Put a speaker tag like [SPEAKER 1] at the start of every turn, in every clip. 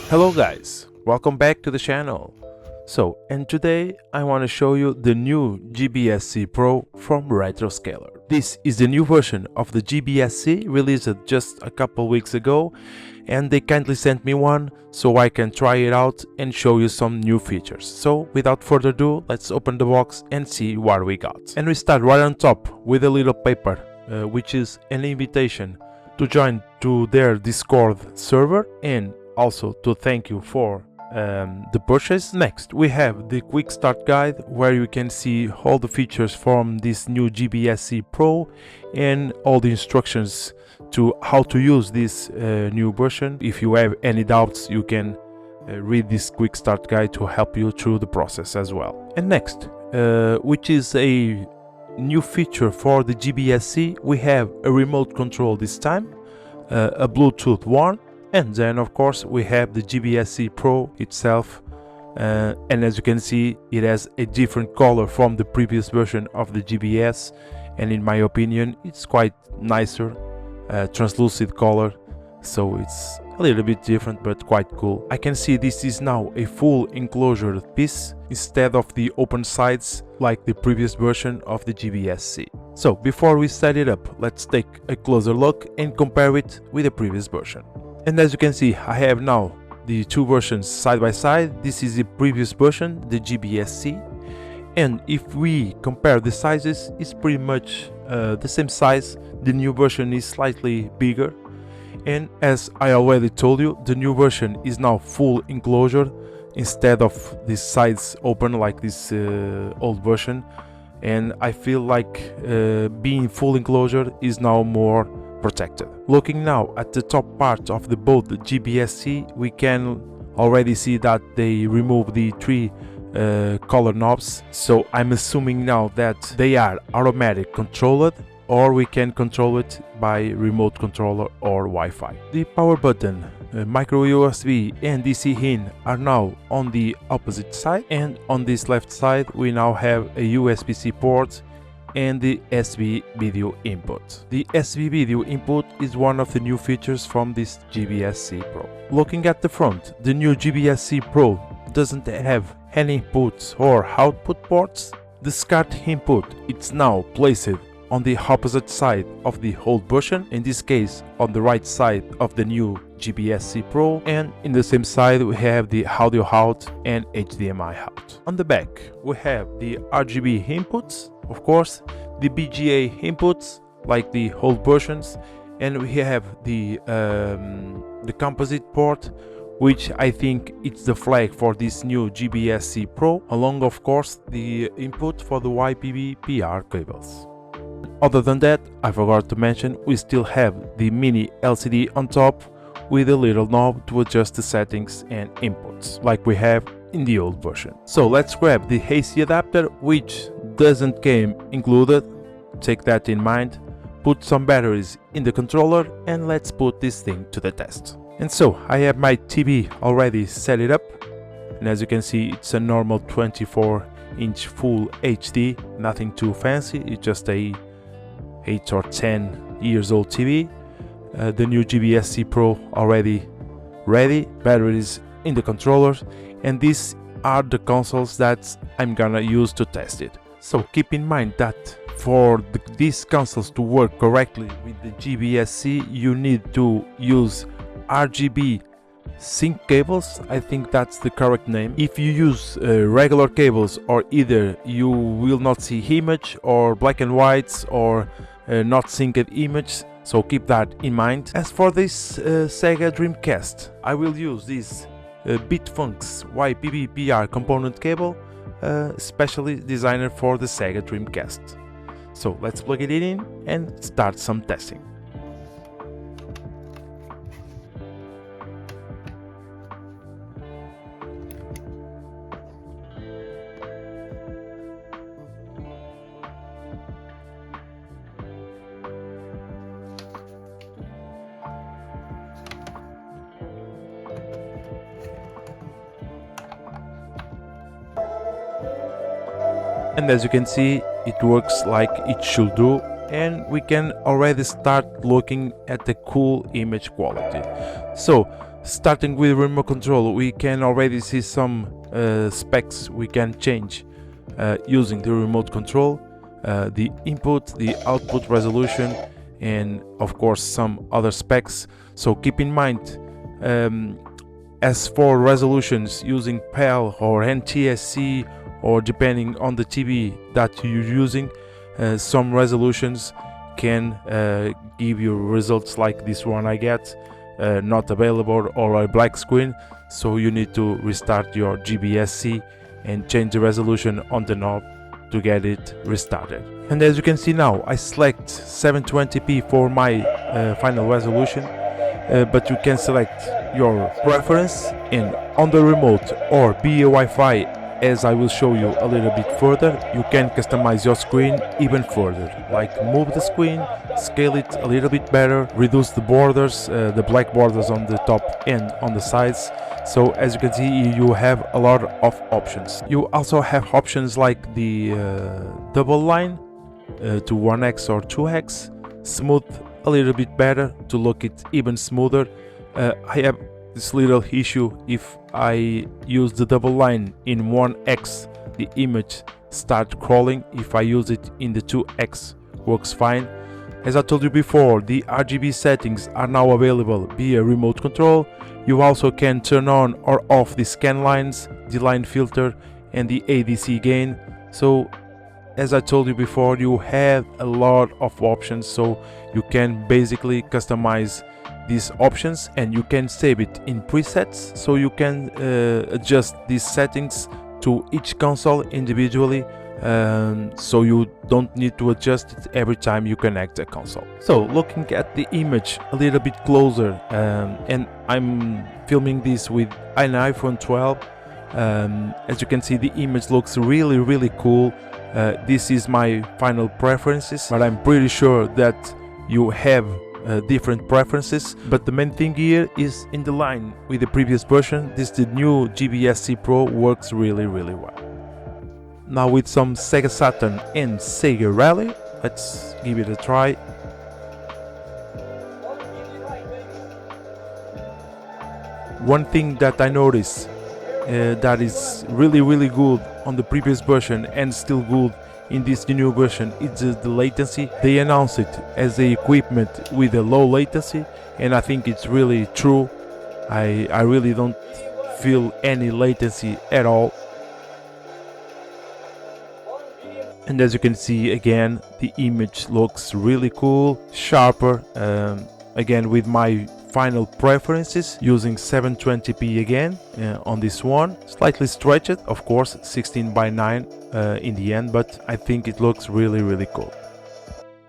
[SPEAKER 1] Hello guys, welcome back to the channel. And today I want to show you the new GBSC Pro from RETROSCALER. This is the new version of the GBSC released just a couple weeks ago, and they kindly sent me one so I can try it out and show you some new features. So without further ado, let's open the box and see what we got. And we start right on top with a little paper, which is an invitation to join to their Discord server and also to thank you for the purchase. Next we have the quick start guide where you can see all the features from this new GBSC Pro and all the instructions to how to use this new version. If you have any doubts, you can read this quick start guide to help you through the process as well. And next, which is a new feature for the GBSC, we have a remote control this time, a Bluetooth one. And then of course we have the GBSC Pro itself, and as you can see it has a different color from the previous version of the GBS, and in my opinion it's quite nicer, translucent color, so it's a little bit different but quite cool. I can see this is now a full enclosure piece instead of the open sides like the previous version of the GBSC. So before we set it up, let's take a closer look and compare it with the previous version. And as you can see, I have now the two versions side by side. This is the previous version, the GBSC, and if we compare the sizes, it's pretty much the same size. The new version is slightly bigger, and as I already told you, the new version is now full enclosure instead of the sides open like this old version, and I feel like being full enclosure is now more protected. Looking now at the top part of the both the GBSC, we can already see that they remove the three color knobs, so I'm assuming now that they are automatic controlled, or we can control it by remote controller or Wi-Fi. The power button, micro USB and DC in are now on the opposite side, and on this left side we now have a USB-C port and the SV video input. The SV video input is one of the new features from this GBSC Pro. Looking at the front, the new GBSC Pro doesn't have any inputs or output ports. The SCART input it's now placed on the opposite side of the old version, in this case on the right side of the new GBSC Pro, and in the same side we have the audio out and HDMI out. On the back we have the RGB inputs, of course, the BGA inputs like the old versions, and we have the composite port, which I think it's the flag for this new GBSC Pro, along of course the input for the YPB-PR cables. Other than that, I forgot to mention, we still have the mini LCD on top with a little knob to adjust the settings and inputs like we have in the old version. So let's grab the AC adapter, which doesn't came included, take that in mind, put some batteries in the controller, and let's put this thing to the test. And so I have my TV already set it up, and as you can see it's a normal 24-inch full HD, nothing too fancy, it's just a 8 or 10 years old TV. The new GBSC Pro already ready, batteries in the controllers, and these are the consoles that I'm gonna use to test it. So keep in mind that for these consoles to work correctly with the GBSC, you need to use RGB sync cables, I think that's the correct name. If you use regular cables, or either you will not see image, or black and whites, or not synced image, so keep that in mind. As for this Sega Dreamcast, I will use this Bitfunks YPB-PR component cable, specially designed for the Sega Dreamcast. So let's plug it in and start some testing. And as you can see, it works like it should do, and we can already start looking at the cool image quality. So Starting with remote control, we can already see some specs we can change using the remote control, the input, the output resolution, and of course some other specs. So keep in mind, as for resolutions using PAL or NTSC, or depending on the TV that you're using, some resolutions can give you results like this one I get, not available or a black screen. So you need to restart your GBSC and change the resolution on the knob to get it restarted. And as you can see now, I select 720p for my final resolution, but you can select your preference, and on the remote or via Wi-Fi, as I will show you a little bit further, you can customize your screen even further, like move the screen, scale it a little bit better, reduce the borders, the black borders on the top and on the sides. So as you can see, you have a lot of options. You also have options like the double line to 1x or 2x, smooth a little bit better to look it even smoother. I have this little issue: if I use the double line in 1x, the image starts crawling. If I use it in the 2x, works fine. As I told you before, the RGB settings are now available via remote control. You also can turn on or off the scan lines, the line filter, and the ADC gain. So as I told you before, you have a lot of options, so you can basically customize these options, and you can save it in presets, so you can adjust these settings to each console individually, so you don't need to adjust it every time you connect a console. So looking at the image a little bit closer, and I'm filming this with an iPhone 12, as you can see, the image looks really cool. This is my final preferences, but I'm pretty sure that you have different preferences. But the main thing here is in the line with the previous version. The new GBSC Pro works really well. Now with some Sega Saturn and Sega Rally, let's give it a try. One thing that I noticed that is really good on the previous version and still good in this new version is the latency. They announced it as the equipment with a low latency, and I think it's really true. I really don't feel any latency at all. And as you can see, again, the image looks really cool, sharper, again with my final preferences, using 720p again on this one. Slightly stretched, of course, 16:9 in the end, but I think it looks really cool.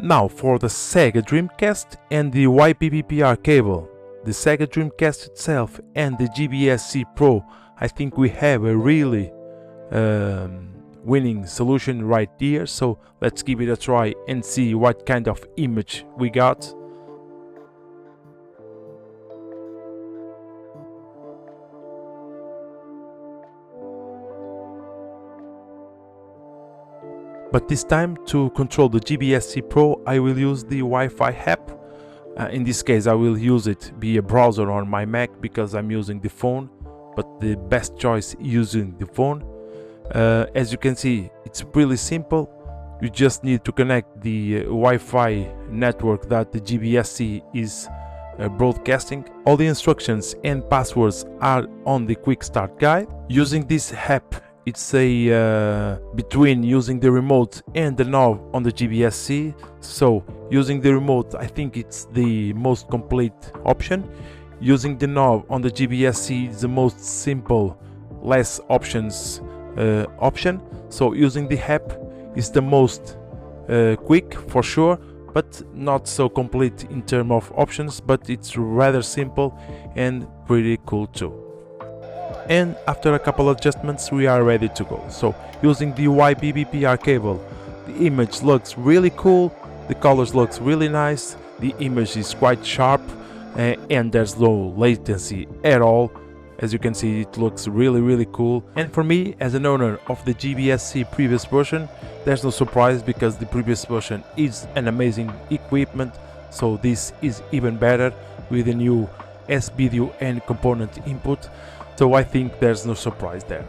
[SPEAKER 1] Now for the Sega Dreamcast and the YPPPR cable, the Sega Dreamcast itself and the GBSC Pro, I think we have a really winning solution right here. So let's give it a try and see what kind of image we got. But this time, to control the GBSC Pro, I will use the Wi-Fi app. In this case, I will use it via browser on my Mac because I'm using the phone, but the best choice using the phone. As you can see, it's really simple. You just need to connect the Wi-Fi network that the GBSC is broadcasting. All the instructions and passwords are on the quick start guide. Using this app, it's a between using the remote and the knob on the GBSC. So using the remote, I think it's the most complete option. Using the knob on the GBSC is the most simple, less options option. So using the app is the most quick for sure, but not so complete in terms of options, but it's rather simple and pretty cool too. And after a couple of adjustments, we are ready to go. So using the YPPPR cable, the image looks really cool, the colors looks really nice, the image is quite sharp, and there's low latency at all. As you can see, it looks really cool. And for me, as an owner of the GBSC previous version, there's no surprise because the previous version is an amazing equipment. So this is even better with the new S-video and component input, so I think there's no surprise there.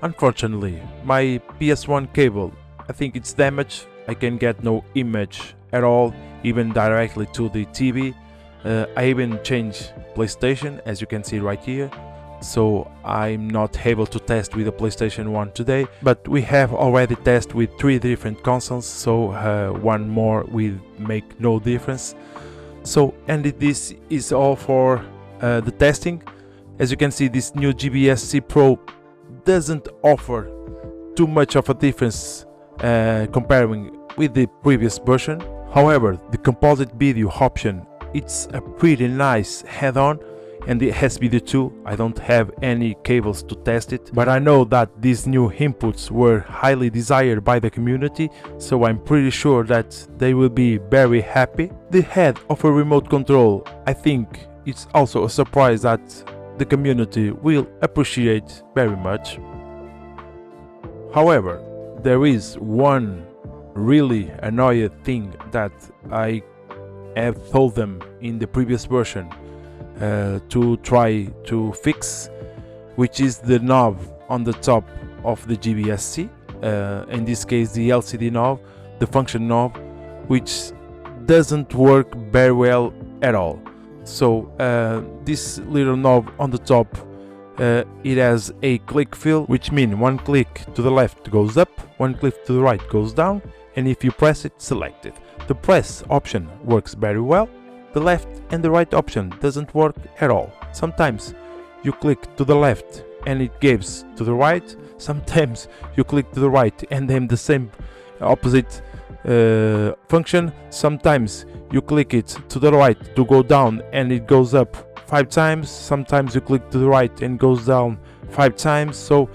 [SPEAKER 1] Unfortunately, my PS1 cable, I think it's damaged. I can get no image at all, even directly to the TV. I even changed PlayStation, as you can see right here, so I'm not able to test with the PlayStation 1 today, but we have already tested with 3 different consoles, so one more will make no difference. So, and this is all for the testing. As you can see, this new GBSC Pro doesn't offer too much of a difference comparing with the previous version. However, the composite video option, it's a pretty nice add-on, and the S-video too. I don't have any cables to test it, but I know that these new inputs were highly desired by the community, so I'm pretty sure that they will be very happy. The head of a remote control, I think it's also a surprise that the community will appreciate very much. However, there is one really annoying thing that I have told them in the previous version to try to fix, which is the knob on the top of the GBSC, in this case the LCD knob, the function knob, which doesn't work very well at all. So this little knob on the top, it has a click fill, which means one click to the left goes up, one click to the right goes down, and if you press it, select it. The press option works very well. The left and the right option doesn't work at all. Sometimes you click to the left and it gives to the right. Sometimes you click to the right and then the same opposite function. Sometimes you click it to the right to go down and it goes up 5 times. Sometimes you click to the right and goes down 5 times. So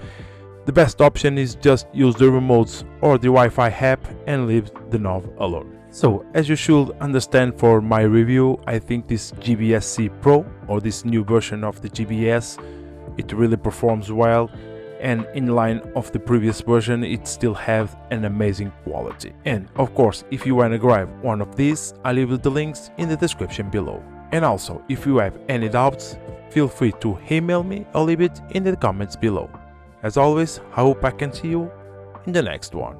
[SPEAKER 1] the best option is just use the remotes or the Wi-Fi app and leave the knob alone. So, as you should understand for my review, I think this GBSC Pro, or this new version of the GBS, it really performs well, and in line of the previous version, it still has an amazing quality. And of course, if you want to grab one of these, I'll leave the links in the description below. And also, if you have any doubts, feel free to email me or leave it in the comments below. As always, I hope I can see you in the next one.